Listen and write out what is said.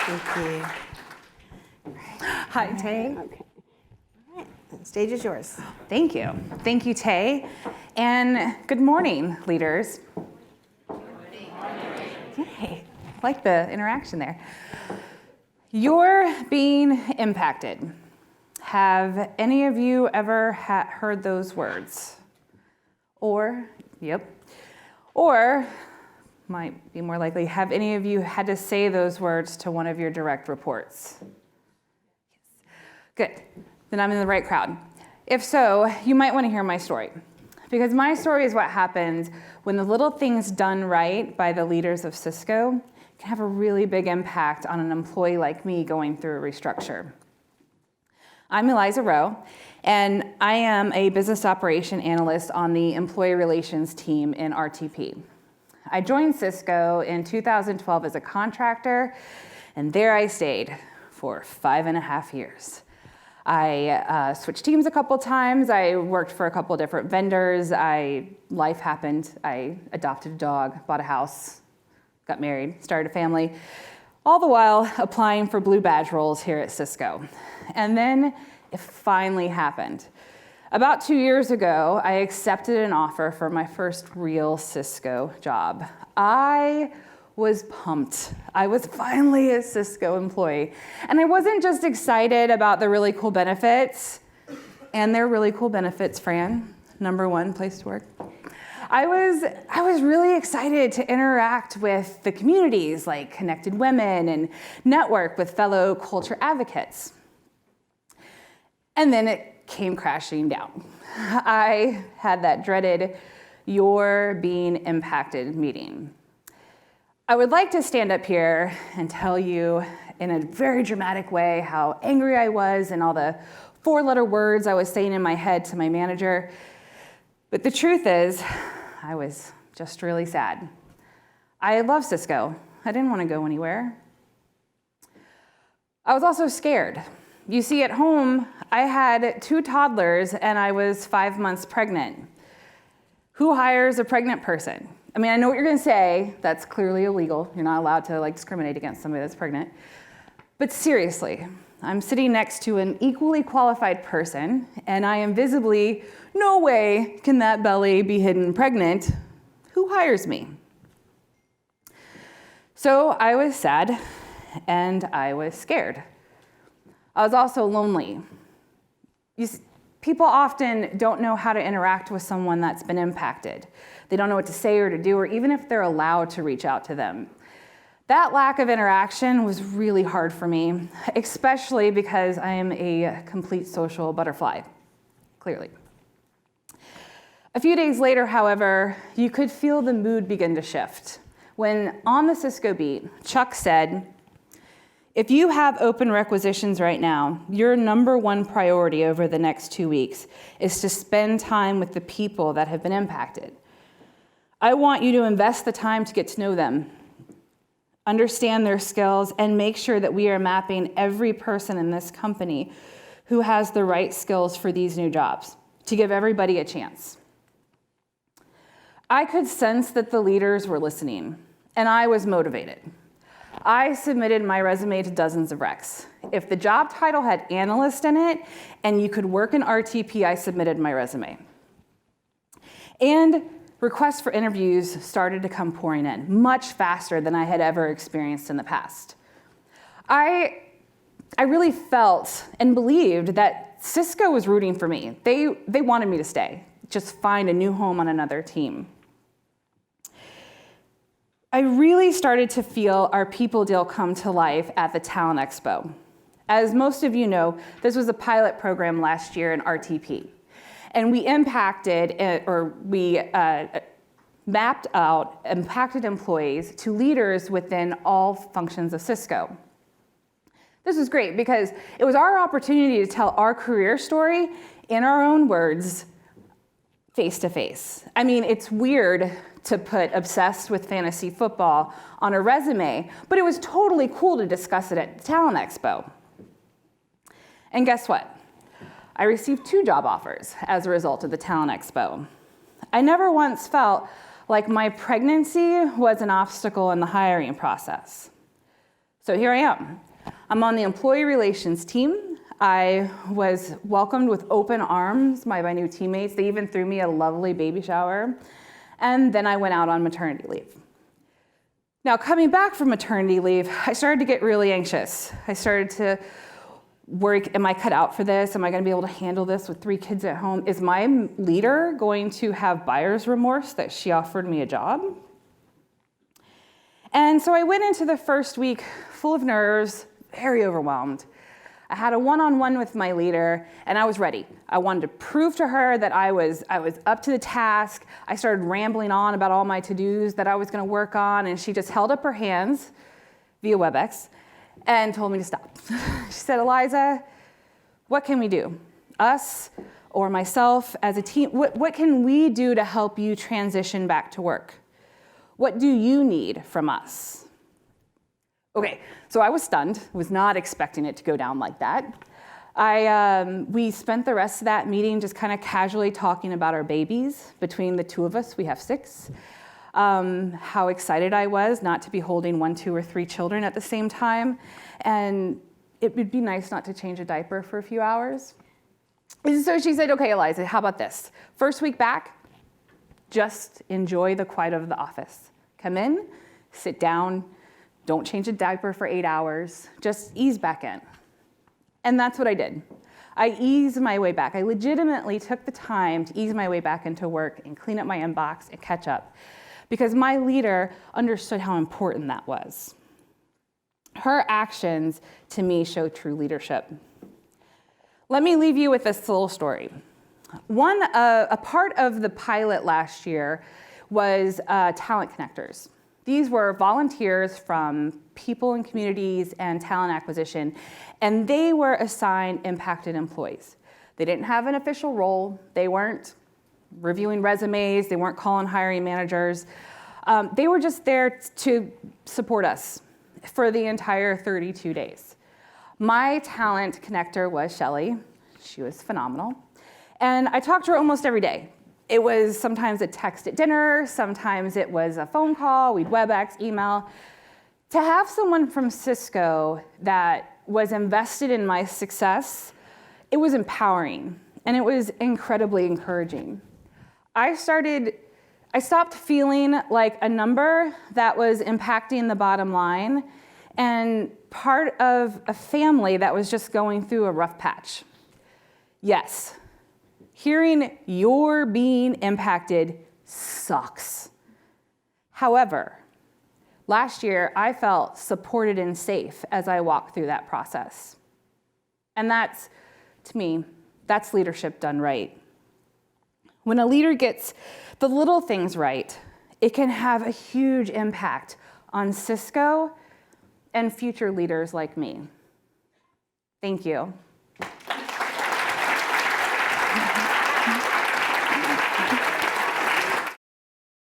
Thank you. Hi, Tay. Okay. All right. The stage is yours. Thank you. Thank you, Tay. And good morning, leaders. Good morning. Yay. I like the interaction there. You're being impacted. Have any of you ever heard those words? Or, or might be more likely, have any of you had to say those words to one of your direct reports? Yes. Good. Then I'm in the right crowd. If so, you might want to hear my story. Because my story is what happens when the little things done right by the leaders of Cisco can have a really big impact on an employee like me going through a restructure. I'm Eliza Rowe, and I am a business operation analyst on the employee relations team in RTP. I joined Cisco in 2012 as a contractor, and there I stayed for 5.5 years. I switched teams a couple times. I worked for a couple different vendors. Life happened. I adopted a dog, bought a house, got married, started a family, all the while applying for blue badge roles here at Cisco. And then it finally happened. About 2 years ago, I accepted an offer for my first real Cisco job. I was pumped. I was finally a Cisco employee. And I wasn't just excited about the really cool benefits, and they're really cool benefits, Fran, #1 place to work. I was really excited to interact with the communities like Connected Women and network with fellow culture advocates. And then it came crashing down. I had that dreaded "you're being impacted" meeting. I would like to stand up here and tell you in a very dramatic way how angry I was and all the 4-letter words I was saying in my head to my manager. But the truth is, I was just really sad. I love Cisco. I didn't want to go anywhere. I was also scared. You see, at home, I had 2 toddlers and I was 5 months pregnant. Who hires a pregnant person? I mean, I know what you're going to say. That's clearly illegal. You're not allowed to discriminate against somebody that's pregnant. But seriously, I'm sitting next to an equally qualified person, and I am visibly, no way can that belly be hidden pregnant. Who hires me? So I was sad, and I was scared. I was also lonely. People often don't know how to interact with someone that's been impacted. They don't know what to say or to do, or even if they're allowed to reach out to them. That lack of interaction was really hard for me, especially because I am a complete social butterfly, clearly. A few days later, however, you could feel the mood begin to shift when on the Cisco beat, Chuck said, "If you have open requisitions right now, your #1 priority over the next 2 weeks is to spend time with the people that have been impacted. I want you to invest the time to get to know them, understand their skills, and make sure that we are mapping every person in this company who has the right skills for these new jobs, to give everybody a chance." I could sense that the leaders were listening, and I was motivated. I submitted my resume to dozens of recs. If the job title had analyst in it and you could work in RTP, I submitted my resume. And requests for interviews started to come pouring in, much faster than I had ever experienced in the past. I really felt and believed that Cisco was rooting for me. They wanted me to stay, just find a new home on another team. I really started to feel our people deal come to life at the Talent Expo. As most of you know, this was a pilot program last year in RTP. And we mapped out impacted employees to leaders within all functions of Cisco. This was great because it was our opportunity to tell our career story in our own words, face to face. I mean, it's weird to put obsessed with fantasy football on a resume, but it was totally cool to discuss it at the Talent Expo. And guess what? I received 2 job offers as a result of the Talent Expo. I never once felt like my pregnancy was an obstacle in the hiring process. So here I am. I'm on the employee relations team. I was welcomed with open arms by my new teammates. They even threw me a lovely baby shower. And then I went out on maternity leave. Now, coming back from maternity leave, I started to get really anxious. I started to worry, am I cut out for this? Am I going to be able to handle this with 3 kids at home? Is my leader going to have buyer's remorse that she offered me a job? And so I went into the first week full of nerves, very overwhelmed. I had a one-on-one with my leader, and I was ready. I wanted to prove to her that I was up to the task. I started rambling on about all my to-dos that I was going to work on, and she just held up her hands via WebEx and told me to stop. She said, Eliza, what can we do? Us or myself as a team, what can we do to help you transition back to work? What do you need from us? Okay, so I was stunned, was not expecting it to go down like that. We spent the rest of that meeting just kind of casually talking about our babies. Between the 2 of us, we have 6. How excited I was not to be holding 1, 2, or 3 children at the same time. And it would be nice not to change a diaper for a few hours. And so she said, okay, Eliza, how about this? First week back, just enjoy the quiet of the office. Come in, sit down, don't change a diaper for 8 hours, just ease back in. And that's what I did. I eased my way back. I legitimately took the time to ease my way back into work and clean up my inbox and catch up, because my leader understood how important that was. Her actions, to me, show true leadership. Let me leave you with this little story. A part of the pilot last year was talent connectors. These were volunteers from people and communities and talent acquisition, and they were assigned impacted employees. They didn't have an official role. They weren't reviewing resumes. They weren't calling hiring managers. They were just there to support us for the entire 32 days. My talent connector was Shelly. She was phenomenal. And I talked to her almost every day. It was sometimes a text at dinner, sometimes it was a phone call, we'd WebEx, email. To have someone from Cisco that was invested in my success, it was empowering, and it was incredibly encouraging. I stopped feeling like a number that was impacting the bottom line and part of a family that was just going through a rough patch. Yes, hearing you're being impacted sucks. However, last year I felt supported and safe as I walked through that process. And that's, to me, that's leadership done right. When a leader gets the little things right, it can have a huge impact on Cisco and future leaders like me. Thank you.